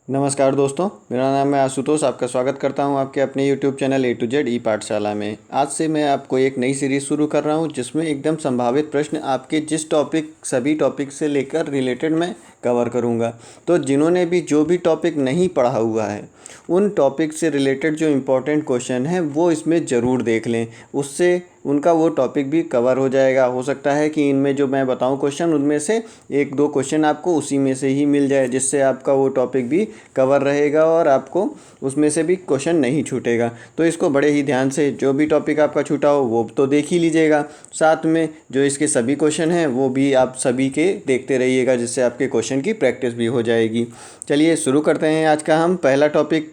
नमस्कार दोस्तों, मेरा नाम है आशुतोष। आपका स्वागत करता हूं आपके अपने YouTube channel A to Z ई पाठशाला में। आज से मैं आपको एक नई सीरीज़ शुरू कर रहा हूं जिसमें एकदम संभावित प्रश्न आपके सभी टॉपिक से लेकर रिलेटेड मैं कवर करूंगा। तो जिन्होंने भी जो भी टॉपिक नहीं पढ़ा हुआ है उन टॉपिक से रिलेटेड जो इम्पोर्टेंट क्वेश्चन हैं वो इसमें ज़रूर देख लें, उससे उनका वो टॉपिक भी कवर हो जाएगा। हो सकता है कि इनमें जो मैं बताऊं क्वेश्चन उनमें से एक दो क्वेश्चन आपको उसी में से ही मिल जाए, जिससे आपका वो टॉपिक भी कवर रहेगा और आपको उसमें से भी क्वेश्चन नहीं छूटेगा। तो इसको बड़े ही ध्यान से, जो भी टॉपिक आपका छूटा हो वो तो देख ही लीजिएगा, साथ में जो इसके सभी क्वेश्चन हैं वो भी आप सभी के देखते रहिएगा, जिससे आपके क्वेश्चन की प्रैक्टिस भी हो जाएगी। चलिए शुरू करते हैं आज का हम पहला टॉपिक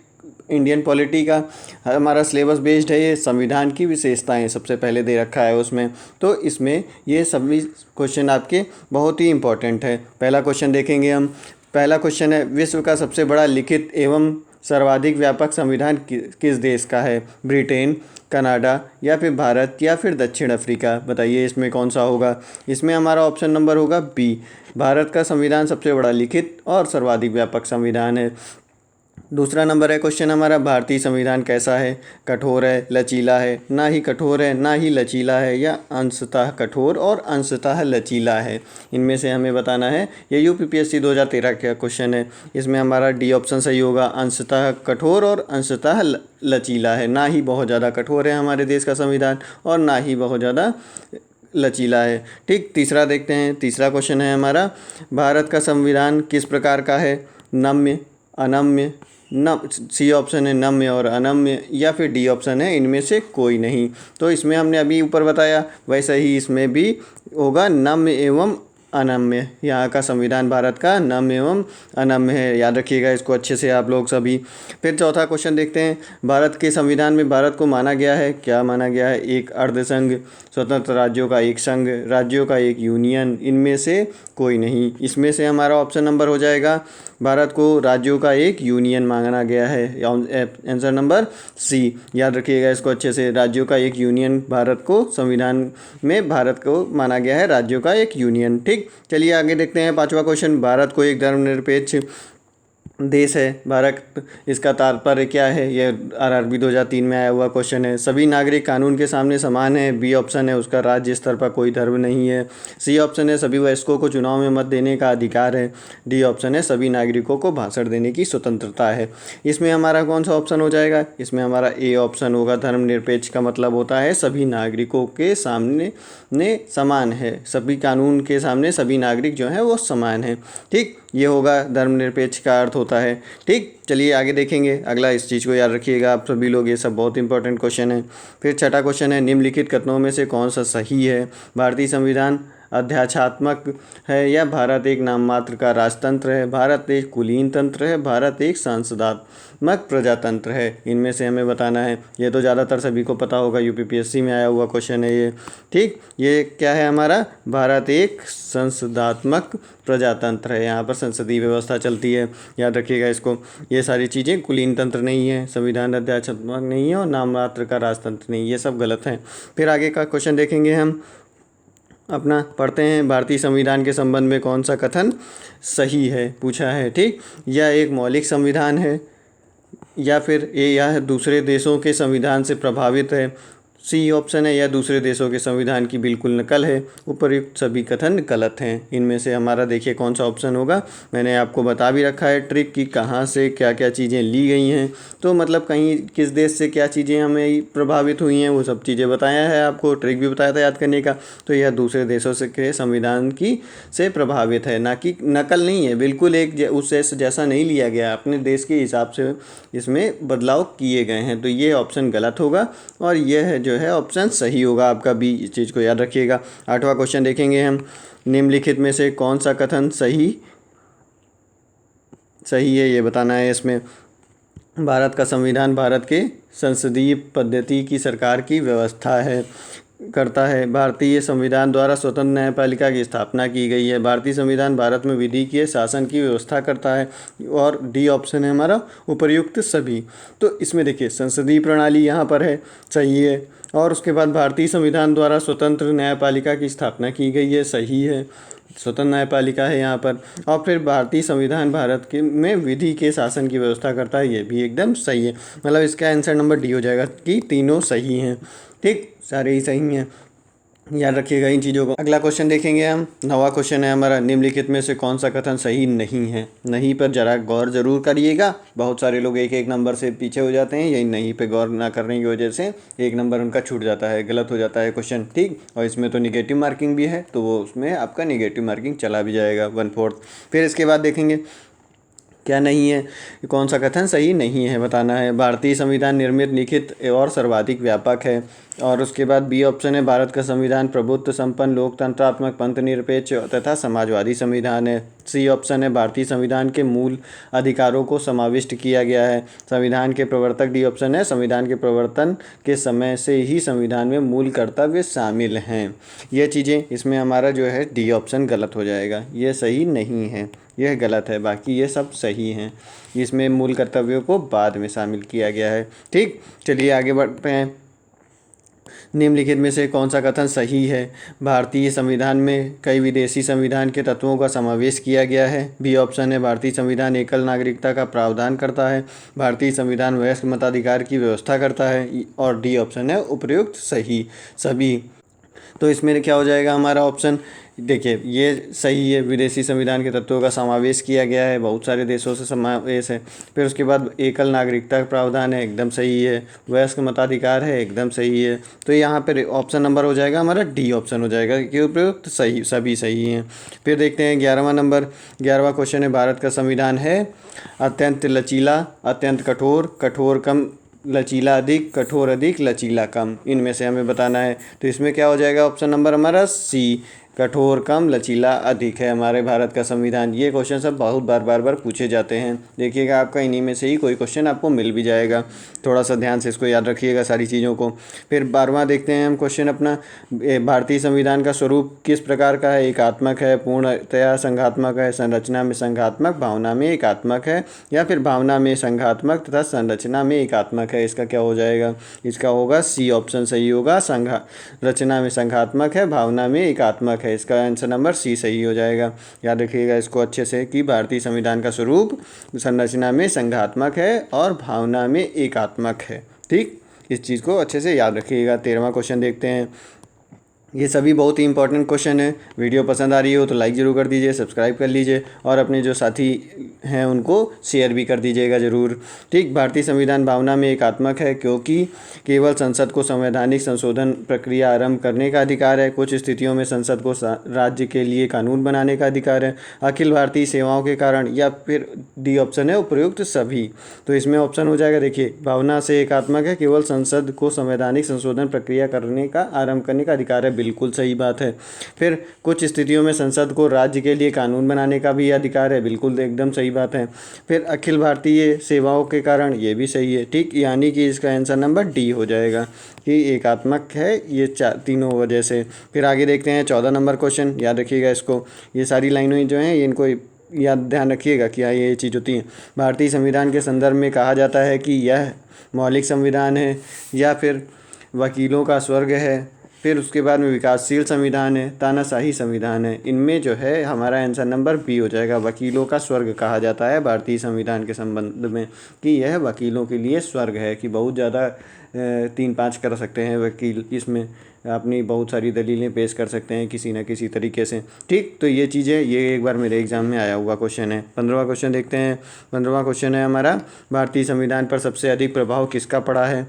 इंडियन पॉलिटी का। हमारा सिलेबस बेस्ड है, ये संविधान की विशेषताएं सबसे पहले दे रखा है उसमें। तो इसमें ये सभी क्वेश्चन आपके बहुत ही इम्पोर्टेंट है। पहला क्वेश्चन देखेंगे हम। पहला क्वेश्चन है, विश्व का सबसे बड़ा लिखित एवं सर्वाधिक व्यापक संविधान किस देश का है? ब्रिटेन, कनाडा या फिर भारत या फिर दक्षिण अफ्रीका? बताइए इसमें कौन सा होगा। इसमें हमारा ऑप्शन नंबर होगा बी, भारत का संविधान सबसे बड़ा लिखित और सर्वाधिक व्यापक संविधान है। दूसरा नंबर है क्वेश्चन हमारा, भारतीय संविधान कैसा है? कठोर है, लचीला है, ना ही कठोर है ना ही लचीला है, या अंशतः कठोर और अंशतः लचीला है? इनमें से हमें बताना है। ये यूपीपीएससी 2013 का क्वेश्चन है। इसमें हमारा डी ऑप्शन सही होगा, अंशतः कठोर और अंशतः लचीला है। ना ही बहुत ज़्यादा कठोर है हमारे देश का संविधान और ना ही बहुत ज़्यादा लचीला है। ठीक, तीसरा देखते हैं। तीसरा क्वेश्चन है हमारा, भारत का संविधान किस प्रकार का है? नम्य, अनम्य, न सी ऑप्शन है नम्य और अनम्य, या फिर डी ऑप्शन है इनमें से कोई नहीं। तो इसमें हमने अभी ऊपर बताया वैसे ही इसमें भी होगा, नम्य एवं अनम्य। यहाँ का संविधान भारत का नम्य एवं अनम्य है, याद रखिएगा इसको अच्छे से आप लोग सभी। फिर चौथा क्वेश्चन देखते हैं, भारत के संविधान में भारत को माना गया है, क्या माना गया है? एक अर्धसंघ, स्वतंत्र राज्यों का एक संघ, राज्यों का एक यूनियन, इनमें से कोई नहीं। इसमें से हमारा ऑप्शन नंबर हो जाएगा, भारत को राज्यों का एक यूनियन माना गया है। आंसर नंबर सी, याद रखिएगा इसको अच्छे से, राज्यों का एक यूनियन। भारत को संविधान में भारत को माना गया है राज्यों का एक यूनियन। ठीक, चलिए आगे देखते हैं। पांचवा क्वेश्चन, भारत को एक धर्मनिरपेक्ष देश है, भारत, इसका तात्पर्य क्या है? ये आरआरबी 2003 में आया हुआ क्वेश्चन है। सभी नागरिक कानून के सामने समान है, बी ऑप्शन है उसका राज्य स्तर पर कोई धर्म नहीं है। सी ऑप्शन है सभी वयस्कों को चुनाव में मत देने का अधिकार है। डी ऑप्शन है सभी नागरिकों को भाषण देने की स्वतंत्रता है। इसमें हमारा कौन सा ऑप्शन हो जाएगा? इसमें हमारा ए ऑप्शन होगा। धर्मनिरपेक्ष का मतलब होता है सभी नागरिकों के सामने समान है, सभी कानून के सामने सभी नागरिक जो हैं वो समान हैं। ठीक, ये होगा धर्मनिरपेक्ष का अर्थ होता है। ठीक, चलिए आगे देखेंगे अगला। इस चीज़ को याद रखिएगा आप सभी लोग, ये सब बहुत इंपॉर्टेंट क्वेश्चन है। फिर छठा क्वेश्चन है, निम्नलिखित कथनों में से कौन सा सही है? भारतीय संविधान अध्यात्मात्मक है, या भारत एक नाम मात्र का राजतंत्र है, भारत एक कुलीन तंत्र है, भारत एक सांसदात्मक प्रजातंत्र है? इनमें से हमें बताना है। ये तो ज़्यादातर सभी को पता होगा, यूपीपीएससी में आया हुआ क्वेश्चन है ये। ठीक, ये क्या है हमारा? भारत एक संसदात्मक प्रजातंत्र है, यहाँ पर संसदीय व्यवस्था चलती है, याद रखिएगा इसको। ये सारी चीज़ें, कुलीन तंत्र नहीं है, संविधान अध्यात्मात्मक नहीं है और नाम मात्र का राजतंत्र नहीं, ये सब गलत हैं। फिर आगे का क्वेश्चन देखेंगे हम अपना, पढ़ते हैं। भारतीय संविधान के संबंध में कौन सा कथन सही है पूछा है। ठीक, यह एक मौलिक संविधान है, या फिर यह दूसरे देशों के संविधान से प्रभावित है। सी ऑप्शन है, यह दूसरे देशों के संविधान की बिल्कुल नकल है। उपर्युक्त सभी कथन गलत हैं। इनमें से हमारा देखिए कौन सा ऑप्शन होगा। मैंने आपको बता भी रखा है ट्रिक कि कहाँ से क्या क्या चीज़ें ली गई हैं, तो मतलब कहीं किस देश से क्या चीज़ें हमें प्रभावित हुई हैं वो सब चीज़ें बताया है आपको, ट्रिक भी बताया था याद करने का। तो यह दूसरे देशों से के संविधान की से प्रभावित है, ना कि नकल नहीं है। बिल्कुल एक उस देश जैसा नहीं लिया गया, अपने देश के हिसाब से इसमें बदलाव किए गए हैं। तो ये ऑप्शन गलत होगा और यह जो है ऑप्शन सही होगा आपका बी। इस चीज़ को याद रखिएगा। आठवां क्वेश्चन देखेंगे हम, निम्नलिखित में से कौन सा कथन सही है ये बताना है। इसमें भारत का संविधान भारत के संसदीय पद्धति की सरकार की व्यवस्था है करता है। भारतीय संविधान द्वारा स्वतंत्र न्यायपालिका की स्थापना की गई है। भारतीय संविधान भारत में विधिकीय शासन की व्यवस्था करता है। और डी ऑप्शन है हमारा उपर्युक्त सभी। तो इसमें देखिए संसदीय प्रणाली यहाँ पर है, सही है। और उसके बाद भारतीय संविधान द्वारा स्वतंत्र न्यायपालिका की स्थापना की गई है, सही है। स्वतंत्र न्यायपालिका है यहाँ पर। और फिर भारतीय संविधान भारत के में विधि के शासन की व्यवस्था करता है, ये भी एकदम सही है। मतलब इसका आंसर नंबर डी हो जाएगा कि तीनों सही हैं। ठीक, सारे ही सही हैं, याद रखिएगा इन चीज़ों को। अगला क्वेश्चन देखेंगे हम। 9वां क्वेश्चन है हमारा, निम्नलिखित में से कौन सा कथन सही नहीं है। नहीं पर जरा गौर जरूर करिएगा। बहुत सारे लोग एक एक नंबर से पीछे हो जाते हैं, यही नहीं पे गौर ना करने की वजह से एक नंबर उनका छूट जाता है, गलत हो जाता है क्वेश्चन। ठीक, और इसमें तो निगेटिव मार्किंग भी है, तो वो उसमें आपका निगेटिव मार्किंग चला भी जाएगा 1/4। फिर इसके बाद देखेंगे क्या नहीं है, कौन सा कथन सही नहीं है बताना है। भारतीय संविधान निर्मित, लिखित और सर्वाधिक व्यापक है। और उसके बाद बी ऑप्शन है, भारत का संविधान प्रभुत्व संपन्न, लोकतंत्रात्मक, पंथ निरपेक्ष तथा समाजवादी संविधान है। सी ऑप्शन है, भारतीय संविधान के मूल अधिकारों को समाविष्ट किया गया है। संविधान के प्रवर्तक, डी ऑप्शन है, संविधान के प्रवर्तन के समय से ही संविधान में मूल कर्तव्य शामिल हैं। ये चीज़ें इसमें हमारा जो है डी ऑप्शन गलत हो जाएगा, ये सही नहीं है, यह गलत है। बाकी ये सब सही हैं, इसमें मूल कर्तव्यों को बाद में शामिल किया गया है। ठीक, चलिए आगे बढ़ते हैं। निम्नलिखित में से कौन सा कथन सही है। भारतीय संविधान में कई विदेशी संविधान के तत्वों का समावेश किया गया है। बी ऑप्शन है, भारतीय संविधान एकल नागरिकता का प्रावधान करता है। भारतीय संविधान वयस्क मताधिकार की व्यवस्था करता है। और डी ऑप्शन है, उपर्युक्त सही सभी। तो इसमें क्या हो जाएगा हमारा ऑप्शन, देखिए ये सही है, विदेशी संविधान के तत्वों का समावेश किया गया है, बहुत सारे देशों से समावेश है। फिर उसके बाद एकल नागरिकता का प्रावधान है, एकदम सही है। वयस्क मताधिकार है, एकदम सही है। तो यहाँ पर ऑप्शन नंबर हो जाएगा हमारा डी ऑप्शन हो जाएगा कि उपयुक्त सही सभी सही हैं। फिर देखते हैं 11वां नंबर। 11वां क्वेश्चन है, भारत का संविधान है अत्यंत लचीला, अत्यंत कठोर, कठोर कम, लचीला अधिक, कठोर अधिक, लचीला कम। इनमें से हमें बताना है। तो इसमें क्या हो जाएगा ऑप्शन नंबर हमारा सी, कठोर कम, लचीला अधिक है हमारे भारत का संविधान। ये क्वेश्चन सब बहुत बार बार पूछे जाते हैं, देखिएगा आपका इन्हीं में से ही कोई क्वेश्चन आपको मिल भी जाएगा। थोड़ा सा ध्यान से इसको याद रखिएगा सारी चीज़ों को। फिर 12वां देखते हैं हम क्वेश्चन अपना, भारतीय संविधान का स्वरूप किस प्रकार का है। एकात्मक है, पूर्णतया संघात्मक है, संरचना में संघात्मक, भावना में एकात्मक है, या फिर भावना में संघात्मक तथा संरचना में एकात्मक है। इसका क्या हो जाएगा, इसका होगा सी ऑप्शन सही होगा, रचना में संघात्मक है, भावना में एकात्मक है। इसका आंसर नंबर सी सही हो जाएगा। याद रखिएगा इसको अच्छे से कि भारतीय संविधान का स्वरूप संरचना में संघात्मक है और भावना में एकात्मक है। ठीक, इस चीज़ को अच्छे से याद रखिएगा। 13वां क्वेश्चन देखते हैं। ये सभी बहुत ही इंपॉर्टेंट क्वेश्चन है। वीडियो पसंद आ रही हो तो लाइक ज़रूर कर दीजिए, सब्सक्राइब कर लीजिए और अपने जो साथी हैं उनको शेयर भी कर दीजिएगा ज़रूर। ठीक, भारतीय संविधान भावना में एकात्मक है क्योंकि केवल संसद को संवैधानिक संशोधन प्रक्रिया आरंभ करने का अधिकार है। कुछ स्थितियों में संसद को राज्य के लिए कानून बनाने का अधिकार है। अखिल भारतीय सेवाओं के कारण, या फिर डी ऑप्शन है, उपयुक्त सभी। तो इसमें ऑप्शन हो जाएगा, देखिए भावना से एकात्मक है, केवल संसद को संवैधानिक संशोधन प्रक्रिया करने का आरंभ करने का अधिकार है, बिल्कुल सही बात है। फिर कुछ स्थितियों में संसद को राज्य के लिए कानून बनाने का भी अधिकार है, बिल्कुल एकदम सही बात है। फिर अखिल भारतीय सेवाओं के कारण, ये भी सही है। ठीक, यानी कि इसका आंसर नंबर डी हो जाएगा कि एकात्मक है, ये तीनों वजह से। फिर आगे देखते हैं 14 नंबर क्वेश्चन, याद रखिएगा इसको। ये सारी लाइनें जो हैं ये इनको याद ध्यान रखिएगा कि ये चीज़ होती है। भारतीय संविधान के संदर्भ में कहा जाता है कि यह मौलिक संविधान है, या फिर वकीलों का स्वर्ग है, फिर उसके बाद में विकासशील संविधान है, तानाशाही संविधान है। इनमें जो है हमारा आंसर नंबर बी हो जाएगा। वकीलों का स्वर्ग कहा जाता है भारतीय संविधान के संबंध में कि यह वकीलों के लिए स्वर्ग है, कि बहुत ज़्यादा 3-5 कर सकते हैं वकील, इसमें अपनी बहुत सारी दलीलें पेश कर सकते हैं किसी न किसी तरीके से। ठीक, तो ये चीज़ें, ये एक बार मेरे एग्जाम में आया हुआ क्वेश्चन है। 15वां क्वेश्चन देखते हैं। 15वां क्वेश्चन है हमारा, भारतीय संविधान पर सबसे अधिक प्रभाव किसका पड़ा है।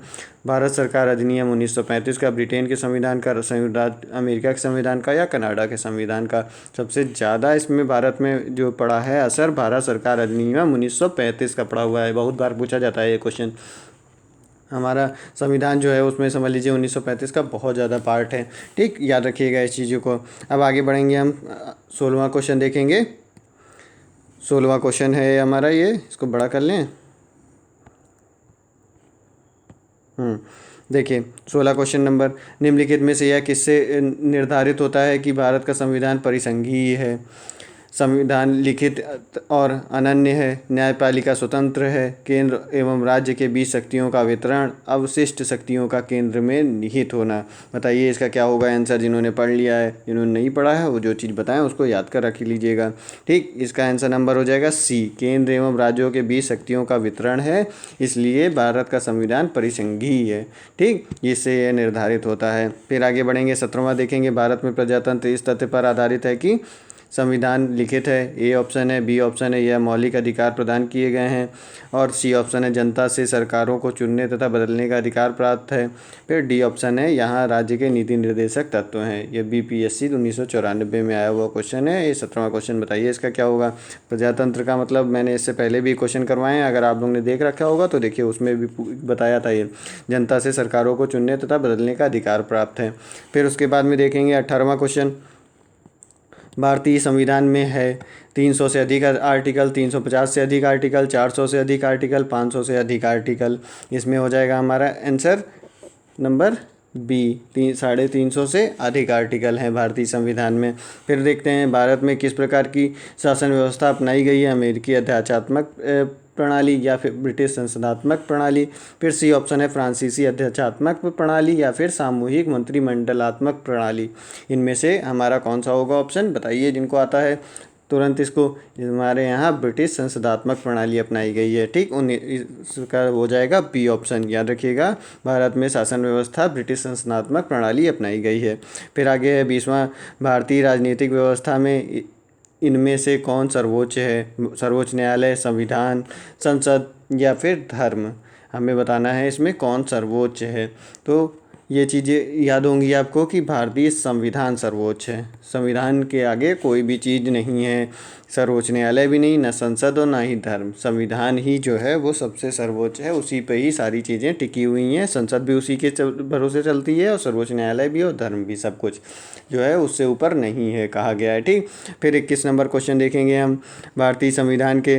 भारत सरकार अधिनियम 1935 का, ब्रिटेन के संविधान का, संयुक्त राज्य अमेरिका के संविधान का, या कनाडा के संविधान का। सबसे ज़्यादा इसमें भारत में जो पड़ा है असर, भारत सरकार अधिनियम 1935 का पड़ा हुआ है। बहुत बार पूछा जाता है ये क्वेश्चन। हमारा संविधान जो है उसमें समझ लीजिए 1935 का बहुत ज़्यादा पार्ट है। ठीक, याद रखिएगा इस चीज़ों को। अब आगे बढ़ेंगे हम, 16वां क्वेश्चन देखेंगे। 16वां क्वेश्चन है हमारा ये, इसको बड़ा कर लें। देखिए 16 क्वेश्चन नंबर, निम्नलिखित में से यह किससे निर्धारित होता है कि भारत का संविधान परिसंघीय है। संविधान लिखित और अनन्य है, न्यायपालिका स्वतंत्र है, केंद्र एवं राज्य के बीच शक्तियों का वितरण, अवशिष्ट शक्तियों का केंद्र में निहित होना। बताइए इसका क्या होगा आंसर। जिन्होंने पढ़ लिया है, जिन्होंने नहीं पढ़ा है, वो जो चीज़ बताएं उसको याद कर रख लीजिएगा। ठीक, इसका आंसर नंबर हो जाएगा सी, केंद्र एवं राज्यों के बीच शक्तियों का वितरण है, इसलिए भारत का संविधान परिसंघीय है। ठीक, इससे यह निर्धारित होता है। फिर आगे बढ़ेंगे, 17वां देखेंगे, भारत में प्रजातंत्र इस तथ्य पर आधारित है कि संविधान लिखित है। ए ऑप्शन है, बी ऑप्शन है, यह मौलिक अधिकार प्रदान किए गए हैं, और सी ऑप्शन है, जनता से सरकारों को चुनने तथा बदलने का अधिकार प्राप्त है। फिर डी ऑप्शन है, यहाँ राज्य के नीति निर्देशक तत्व हैं। ये BPSC 1994 में आया हुआ क्वेश्चन है। ये 17वां क्वेश्चन। बताइए इसका क्या होगा। प्रजातंत्र का मतलब मैंने इससे पहले भी क्वेश्चन करवाए हैं, अगर आप लोगों ने देख रखा होगा तो देखिए उसमें भी बताया था। ये जनता से सरकारों को चुनने तथा बदलने का अधिकार प्राप्त है। फिर उसके बाद में देखेंगे 18वां क्वेश्चन। भारतीय संविधान में है 300 से अधिक आर्टिकल, 350 से अधिक आर्टिकल, 400 से अधिक आर्टिकल, 500 से अधिक आर्टिकल। इसमें हो जाएगा हमारा आंसर नंबर बी, 350 से अधिक आर्टिकल हैं भारतीय संविधान में। फिर देखते हैं भारत में किस प्रकार की शासन व्यवस्था अपनाई गई है, अमेरिकी अध्यात्मक प्रणाली या फिर ब्रिटिश संसदात्मक प्रणाली। फिर सी ऑप्शन है, फ्रांसीसी अध्यात्मक प्रणाली या फिर सामूहिक मंत्रिमंडलात्मक प्रणाली। इनमें से हमारा कौन सा होगा ऑप्शन, बताइए जिनको आता है तुरंत इसको। हमारे यहाँ ब्रिटिश संसदात्मक प्रणाली अपनाई गई है। ठीक, इसका हो जाएगा बी ऑप्शन, याद रखिएगा। भारत में शासन व्यवस्था ब्रिटिश संसदात्मक प्रणाली अपनाई गई है। फिर आगे है 20वां, भारतीय राजनीतिक व्यवस्था में इनमें से कौन सर्वोच्च है। सर्वोच्च न्यायालय, संविधान, संसद या फिर धर्म। हमें बताना है इसमें कौन सर्वोच्च है। तो ये चीज़ें याद होंगी आपको कि भारतीय संविधान सर्वोच्च है। संविधान के आगे कोई भी चीज़ नहीं है, सर्वोच्च न्यायालय भी नहीं, न संसद और ना ही धर्म। संविधान ही जो है वो सबसे सर्वोच्च है, उसी पे ही सारी चीज़ें टिकी हुई हैं। संसद भी उसी के भरोसे चलती है, और सर्वोच्च न्यायालय भी और धर्म भी, सब कुछ जो है उससे ऊपर नहीं है कहा गया है। ठीक, फिर 21 नंबर क्वेश्चन देखेंगे हम। भारतीय संविधान के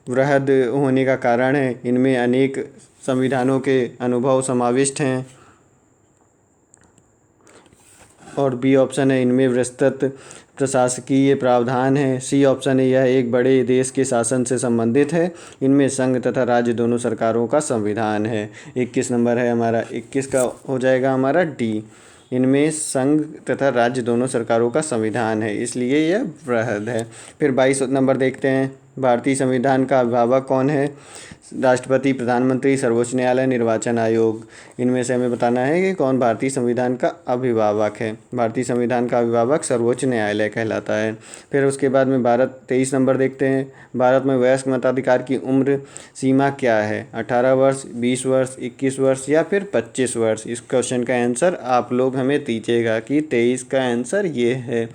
वृहद होने का कारण है, इनमें अनेक संविधानों के अनुभव समाविष्ट हैं। और बी ऑप्शन है, इनमें विस्तृत प्रशासकीय प्रावधान है। सी ऑप्शन है, यह एक बड़े देश के शासन से संबंधित है। इनमें संघ तथा राज्य दोनों सरकारों का संविधान है। 21 नंबर है हमारा, 21 का हो जाएगा हमारा डी। इनमें संघ तथा राज्य दोनों सरकारों का संविधान है, इसलिए यह वृहद है। फिर 22 नंबर देखते हैं, भारतीय संविधान का अभिभावक कौन है। राष्ट्रपति, प्रधानमंत्री, सर्वोच्च न्यायालय, निर्वाचन आयोग। इनमें से हमें बताना है कि कौन भारतीय संविधान का अभिभावक है। भारतीय संविधान का अभिभावक सर्वोच्च न्यायालय कहलाता है। फिर उसके बाद में 23 नंबर देखते हैं, भारत में वयस्क मताधिकार की उम्र सीमा क्या है। 18 वर्ष, 20 वर्ष, 21 वर्ष या फिर 25 वर्ष। इस क्वेश्चन का आंसर आप लोग हमें दीजिएगा कि 23 का आंसर ये है।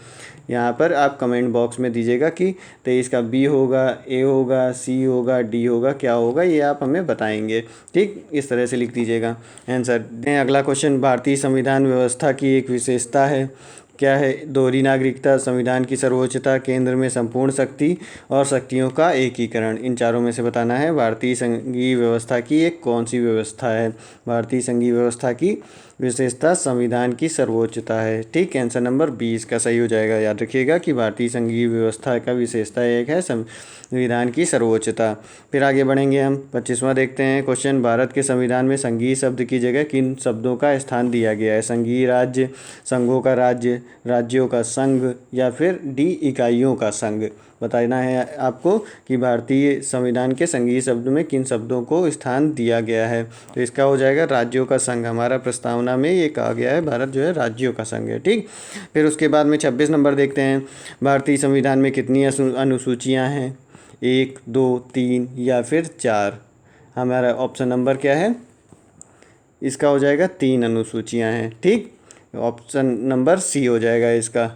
यहाँ पर आप कमेंट बॉक्स में दीजिएगा कि 23 का बी होगा, ए होगा, सी होगा, डी होगा, क्या होगा, ये आप हमें बताएंगे। ठीक, इस तरह से लिख दीजिएगा आंसर। अगला क्वेश्चन, भारतीय संविधान व्यवस्था की एक विशेषता है, क्या है। दोहरी नागरिकता, संविधान की सर्वोच्चता, केंद्र में संपूर्ण शक्ति और शक्तियों का एकीकरण। इन चारों में से बताना है भारतीय संघीय व्यवस्था की एक कौन सी व्यवस्था है। भारतीय संघीय व्यवस्था की विशेषता संविधान की सर्वोच्चता है। ठीक, आंसर नंबर 20 का सही हो जाएगा। याद रखिएगा कि भारतीय संघीय व्यवस्था का विशेषता एक है संविधान की सर्वोच्चता। फिर आगे बढ़ेंगे हम, 25वां देखते हैं क्वेश्चन, भारत के संविधान में संघीय शब्द की जगह किन शब्दों का स्थान दिया गया है। संघीय राज्य, संघों का राज्य, राज्यों का संघ या फिर डी इकाइयों का संघ। बताना है आपको कि भारतीय संविधान के संघीय शब्द में किन शब्दों को स्थान दिया गया है। तो इसका हो जाएगा राज्यों का संघ। हमारा प्रस्तावना में ये कहा गया है भारत जो है राज्यों का संघ है। ठीक, फिर उसके बाद में 26 नंबर देखते हैं, भारतीय संविधान में कितनी अनुसूचियाँ हैं। 1, 2, 3 या फिर 4। हमारा ऑप्शन नंबर क्या है, इसका हो जाएगा 3 अनुसूचियाँ हैं। ठीक, ऑप्शन नंबर सी हो जाएगा इसका।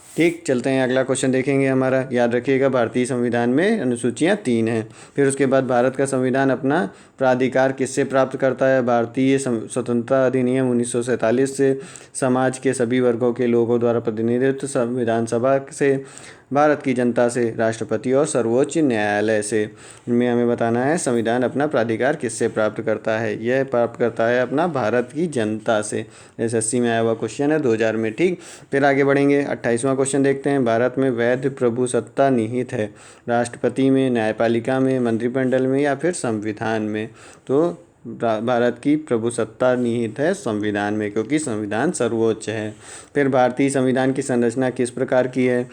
ठीक, चलते हैं अगला क्वेश्चन देखेंगे हमारा। याद रखिएगा भारतीय संविधान में अनुसूचियाँ 3 हैं। फिर उसके बाद भारत का संविधान अपना प्राधिकार किससे प्राप्त करता है। भारतीय स्वतंत्रता अधिनियम 1947 से, समाज के सभी वर्गों के लोगों द्वारा प्रतिनिधित्व विधानसभा से, भारत की जनता से, राष्ट्रपति और सर्वोच्च न्यायालय से। इनमें हमें बताना है संविधान अपना प्राधिकार किससे प्राप्त करता है। यह प्राप्त करता है अपना भारत की जनता से। एसएससी में आया हुआ क्वेश्चन है 2000 में। ठीक, फिर आगे बढ़ेंगे। 28वां क्वेश्चन देखते हैं। भारत में वैध प्रभुसत्ता निहित है, राष्ट्रपति में, न्यायपालिका में, मंत्रिमंडल में या फिर संविधान में। तो भारत की प्रभुसत्ता निहित है संविधान में, क्योंकि संविधान सर्वोच्च है। फिर भारतीय संविधान की संरचना किस प्रकार की है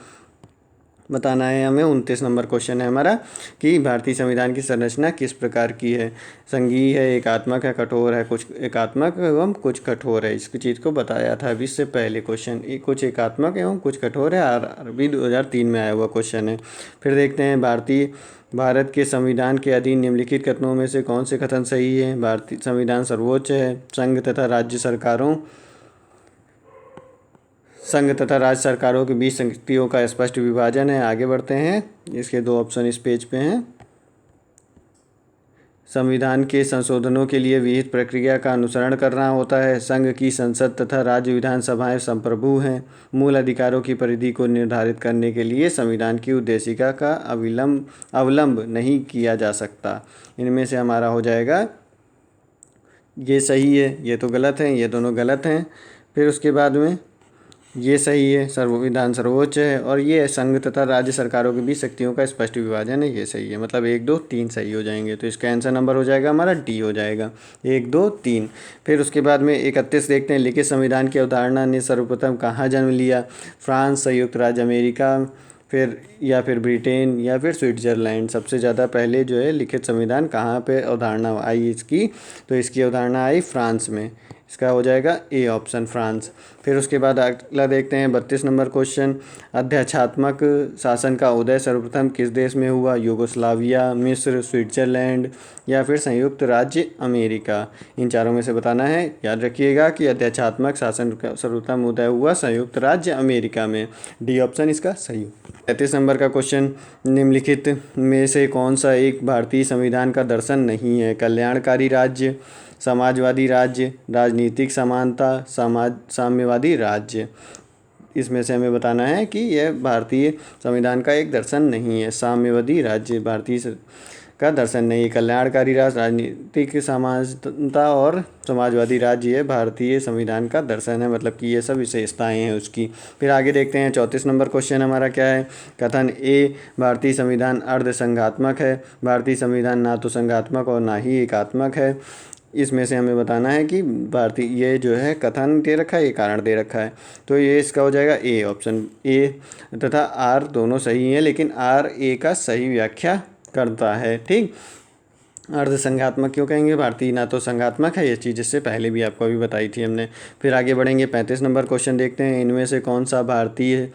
बताना है हमें। 29 नंबर क्वेश्चन है हमारा कि भारतीय संविधान की संरचना किस प्रकार की है। संघीय है, एकात्मक है, कठोर है। कुछ एकात्मक एवं कुछ कठोर है। इसकी चीज़ को बताया था अभी इससे पहले क्वेश्चन। कुछ एकात्मक एवं कुछ कठोर है। आरबी 2003 में आया हुआ क्वेश्चन है। फिर देखते हैं भारत के संविधान के अधीन निम्नलिखित कथनों में से कौन से कथन सही है। भारतीय संविधान सर्वोच्च है। संघ तथा राज्य सरकारों के बीच शक्तियों का स्पष्ट विभाजन है। आगे बढ़ते हैं। इसके 2 ऑप्शन इस पेज पे हैं। संविधान के संशोधनों के लिए विहित प्रक्रिया का अनुसरण करना होता है। संघ की संसद तथा राज्य विधानसभाएं संप्रभु हैं। मूल अधिकारों की परिधि को निर्धारित करने के लिए संविधान की उद्देशिका का अवलंब नहीं किया जा सकता। इनमें से हमारा हो जाएगा ये सही है, ये तो गलत है, ये दोनों गलत हैं। फिर उसके बाद में ये सही है, संविधान सर्वोच्च है, और ये संघ तथा राज्य सरकारों के बीच शक्तियों का स्पष्ट विभाजन है, ये सही है। मतलब 1 2 3 सही हो जाएंगे। तो इसका आंसर नंबर हो जाएगा हमारा डी हो जाएगा, 1 2 3। फिर उसके बाद में 31 देखते हैं। लिखित संविधान की अवधारणा ने सर्वप्रथम कहाँ जन्म लिया। फ्रांस, संयुक्त राज्य अमेरिका, फिर ब्रिटेन या फिर स्विट्ज़रलैंड। सबसे ज़्यादा पहले जो है लिखित संविधान कहाँ पे अवधारणा आई इसकी, तो इसकी अवधारणा आई फ्रांस में। इसका हो जाएगा ए ऑप्शन, फ्रांस। फिर उसके बाद अगला देखते हैं 32 नंबर क्वेश्चन। अध्यक्षात्मक शासन का उदय सर्वप्रथम किस देश में हुआ। यूगोस्लाविया, मिस्र, स्विट्जरलैंड या फिर संयुक्त राज्य अमेरिका। इन चारों में से बताना है। याद रखिएगा कि अध्यक्षात्मक शासन का सर्वप्रथम उदय हुआ संयुक्त राज्य अमेरिका में। डी ऑप्शन इसका सही। 33 नंबर का क्वेश्चन। निम्नलिखित में से कौन सा एक भारतीय संविधान का दर्शन नहीं है। कल्याणकारी राज्य, समाजवादी राज्य, राजनीतिक समानता, साम्यवादी राज्य। इसमें से हमें बताना है कि यह भारतीय संविधान का एक दर्शन नहीं है। साम्यवादी राज्य भारतीय का दर्शन नहीं। कल्याणकारी राज्य, राजनीतिक समानता और समाजवादी राज्य ये भारतीय संविधान का दर्शन है। मतलब कि ये सब विशेषताएं हैं उसकी। फिर आगे देखते हैं 34 नंबर क्वेश्चन हमारा क्या है। कथन ए, भारतीय संविधान अर्ध संघात्मक है। भारतीय संविधान ना तो संघात्मक और ना ही एकात्मक है। इसमें से हमें बताना है कि भारतीय ये जो है कथन दे रखा है, ये कारण दे रखा है। तो ये इसका हो जाएगा ए ऑप्शन। ए तथा आर दोनों सही हैं, लेकिन आर ए का सही व्याख्या करता है। ठीक, अर्ध संघात्मक क्यों कहेंगे, भारतीय ना तो संघात्मक है, ये चीज़ इससे पहले भी आपको अभी बताई थी हमने। फिर आगे बढ़ेंगे 35 नंबर क्वेश्चन देखते हैं। इनमें से कौन सा भारतीय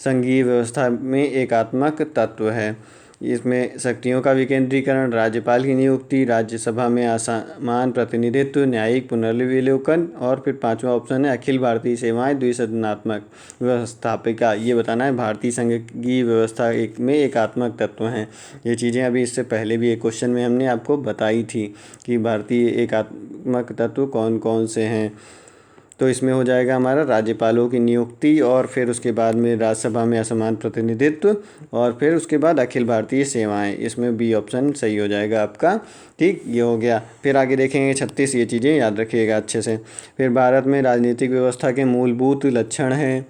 संघीय व्यवस्था में एकात्मक तत्व है। इसमें शक्तियों का विकेंद्रीकरण, राज्यपाल की नियुक्ति, राज्यसभा में असमान प्रतिनिधित्व, न्यायिक पुनर्विलोकन, और फिर 5वां ऑप्शन है अखिल भारतीय सेवाएं द्विसदनात्मक व्यवस्थापिका। ये बताना है भारतीय संघीय व्यवस्था में एकात्मक तत्व हैं। ये चीज़ें अभी इससे पहले भी एक क्वेश्चन में हमने आपको बताई थी कि भारतीय एकात्मक तत्व कौन कौन से हैं। तो इसमें हो जाएगा हमारा राज्यपालों की नियुक्ति, और फिर उसके बाद में राज्यसभा में असमान प्रतिनिधित्व, और फिर उसके बाद अखिल भारतीय सेवाएं। इसमें बी ऑप्शन सही हो जाएगा आपका। ठीक, ये हो गया। फिर आगे देखेंगे 36। ये चीज़ें याद रखिएगा अच्छे से। फिर भारत में राजनीतिक व्यवस्था के मूलभूत लक्षण हैं।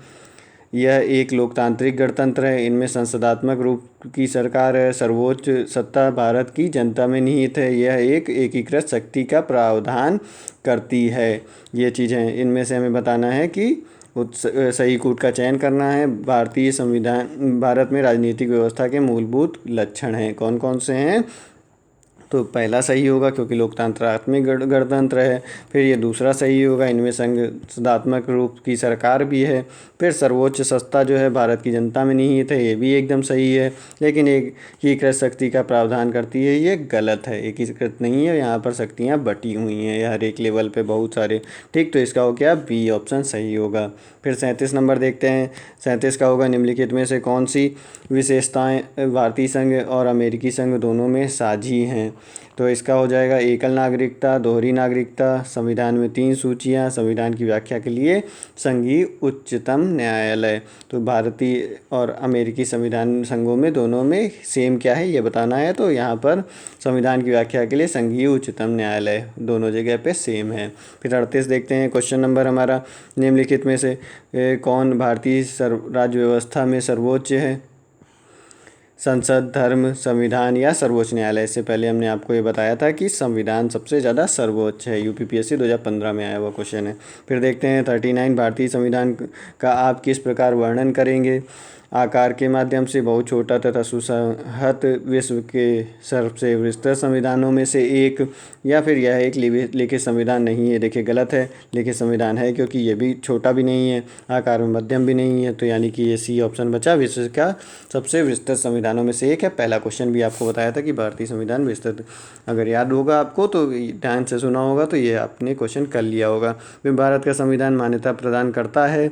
यह एक लोकतांत्रिक गणतंत्र है। इनमें संसदात्मक रूप की सरकार है। सर्वोच्च सत्ता भारत की जनता में निहित है। यह एक एकीकृत शक्ति का प्रावधान करती है। ये चीज़ें इनमें से हमें बताना है कि सही कूट का चयन करना है। भारत में राजनीतिक व्यवस्था के मूलभूत लक्षण हैं, कौन कौन से हैं। तो पहला सही होगा क्योंकि लोकतंत्रात्मक गणतंत्र है। फिर ये दूसरा सही होगा, इनमें संसदात्मक रूप की सरकार भी है। फिर सर्वोच्च सत्ता जो है भारत की जनता में निहित है, ये भी एकदम सही है। लेकिन एकीकृत शक्ति का प्रावधान करती है, ये गलत है। एकीकृत नहीं है, यहाँ पर शक्तियाँ बटी हुई हैं हर एक लेवल पे बहुत सारे। ठीक, तो इसका हो गया बी ऑप्शन सही होगा। फिर 37 नंबर देखते हैं। 37 का होगा निम्नलिखित में से कौन सी विशेषताएं भारतीय संघ और अमेरिकी संघ दोनों में साझी हैं। तो इसका हो जाएगा एकल नागरिकता, दोहरी नागरिकता, संविधान में 3 सूचियाँ, संविधान की व्याख्या के लिए संघीय उच्चतम न्यायालय। तो भारतीय और अमेरिकी संविधान संघों में दोनों में सेम क्या है ये बताना है। तो यहाँ पर संविधान की व्याख्या के लिए संघीय उच्चतम न्यायालय दोनों जगह पे सेम है। फिर 38 देखते हैं क्वेश्चन नंबर हमारा, निम्नलिखित में से कौन भारतीय राज्य व्यवस्था में सर्वोच्च है? संसद, धर्म, संविधान या सर्वोच्च न्यायालय। इससे पहले हमने आपको ये बताया था कि संविधान सबसे ज़्यादा सर्वोच्च है। यूपीपीएससी 2015 में आया हुआ क्वेश्चन है। फिर देखते हैं 39, भारतीय संविधान का आप किस प्रकार वर्णन करेंगे? आकार के माध्यम से बहुत छोटा तथा सुसंहत, विश्व के सबसे विस्तृत संविधानों में से एक, या फिर यह एक लिखित संविधान नहीं है। देखिए गलत है, लिखित संविधान है क्योंकि ये भी छोटा भी नहीं है, आकार में मध्यम भी नहीं है। तो यानी कि ये सी ऑप्शन बचा, विश्व का सबसे विस्तृत संविधानों में से एक है। पहला क्वेश्चन भी आपको बताया था कि भारतीय संविधान विस्तृत, अगर याद होगा आपको तो ध्यान से सुना होगा तो ये आपने क्वेश्चन कर लिया होगा। फिर भारत का संविधान मान्यता प्रदान करता है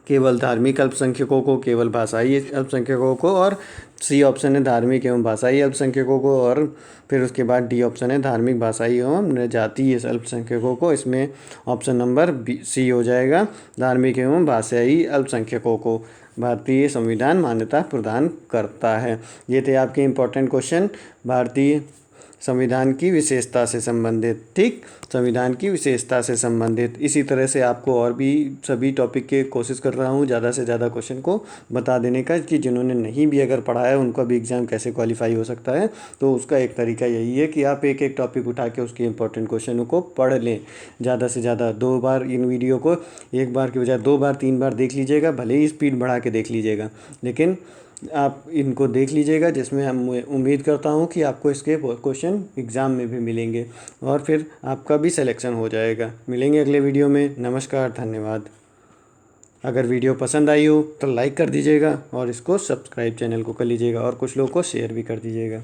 केवल धार्मिक अल्पसंख्यकों को, केवल भाषाई अल्पसंख्यकों को, और सी ऑप्शन है धार्मिक एवं भाषाई अल्पसंख्यकों को, और फिर उसके बाद डी ऑप्शन है धार्मिक, भाषाई एवं जातीय अल्पसंख्यकों को। इसमें ऑप्शन नंबर सी हो जाएगा, धार्मिक एवं भाषाई अल्पसंख्यकों को भारतीय संविधान मान्यता प्रदान करता है। ये थे आपके इम्पोर्टेंट क्वेश्चन भारतीय संविधान की विशेषता से संबंधित। ठीक, संविधान की विशेषता से संबंधित इसी तरह से आपको और भी सभी टॉपिक के कोशिश कर रहा हूँ ज़्यादा से ज़्यादा क्वेश्चन को बता देने का, कि जिन्होंने नहीं भी अगर पढ़ा है उनका भी एग्ज़ाम कैसे क्वालिफाई हो सकता है। तो उसका एक तरीका यही है कि आप एक एक टॉपिक उठा के उसके इंपॉर्टेंट क्वेश्चनों को पढ़ लें ज़्यादा से ज़्यादा। 2 बार इन वीडियो को, एक बार के बजाय 2 बार 3 बार देख लीजिएगा, भले ही स्पीड बढ़ा के देख लीजिएगा, लेकिन आप इनको देख लीजिएगा, जिसमें हम उम्मीद करता हूँ कि आपको इसके क्वेश्चन एग्ज़ाम में भी मिलेंगे और फिर आपका भी सिलेक्शन हो जाएगा। मिलेंगे अगले वीडियो में। नमस्कार, धन्यवाद। अगर वीडियो पसंद आई हो तो लाइक कर दीजिएगा और इसको सब्सक्राइब चैनल को कर लीजिएगा और कुछ लोगों को शेयर भी कर दीजिएगा।